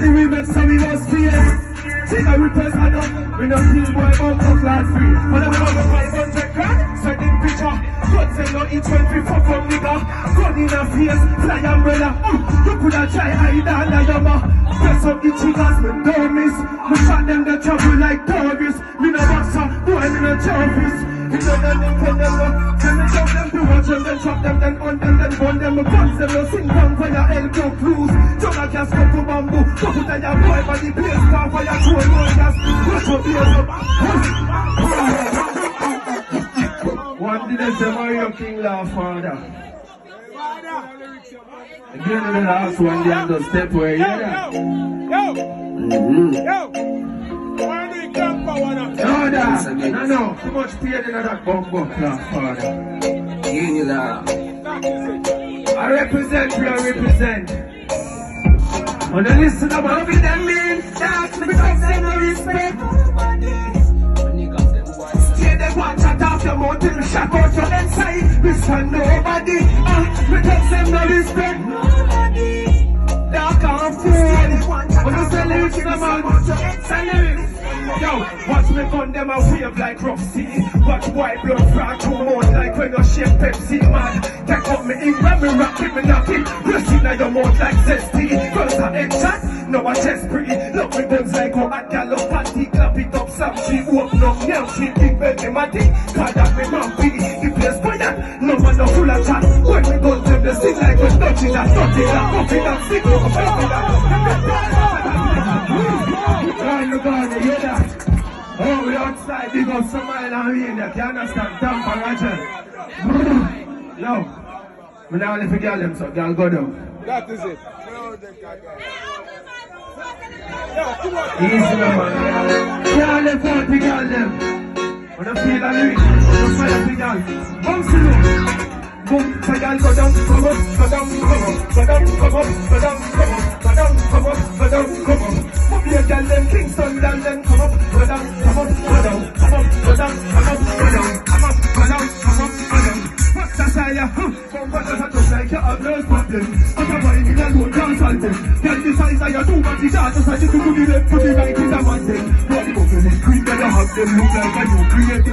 the women, so we must fear. See the rippers are done. We don't kill boy, but no class free. But I'm over 500 grand. Sending picture. God say no each when we fuck up nigga. Gun in a face, fly umbrella. You coulda try hide under your mouth. Press up the triggers, me don't miss. Me shot them the trouble like tourists. Me no boxer, boy me no trophies. You know that they tell them no. Then me jump them to watch them, then chop them, then hunt them, then burn them. Me punch them, no sing down for your elbow cruise. Jump a gas, go to bamboo. Go put on your boy for the place, car for your cool boy gas. Rush up here, up. One did they say Mario King laugh, father. Again in the last one, they have to step where you hear that. Why do you come for one of them? No, that. No. Too much pain in that bumbo class, father. I represent. When they listen about me, them mean that because they no respect. Stay there, watch out off your mouth till shut out your inside. Listen, nobody. Because them no respect. Nobody. Dark and fool. When you say lyrics in the mouth, say lyrics. Yo, watch me gun them a wave like rough sea. Watch white blood fraud to mouth like when you shake Pepsi, man. Take up me ink when me rock it, me knock it. Press in your mouth like zesty. First I headshot, now I chest pretty. Look me guns like how I gallop panty. Clap it up, some she open up. Now she big belly, my dick. Cause that me man pity. The place quiet, no man no full of chat. When me guns them, they sing like a touching that, touching that, coffee that, sick of that. Right, look on the hear that. Oh, we outside, big up some mile and rain there. You understand? Tampa, Roger. Yo, we now live for girl them, so girl go down. That is it. Easy now, man. Girl them, 40 girl them. When I feel a lyric, just fire for girl. Bounce it up. Boom, so y'all go down, come up, go down, come up, go down, come up, go down, come up, go down, come up, go down, come up. Move your girl them, Kingston girl them, come up, go down, come up, go down, come up, go down, come up, go down, come up, go down, come up, go down. What's that say ya? Come back and just like you have no problem. What a boy in a road consultant. Tell the size of your two body shots, just like you to put the left, put the right in the one thing. Body movement is creep, better have them look like a new create.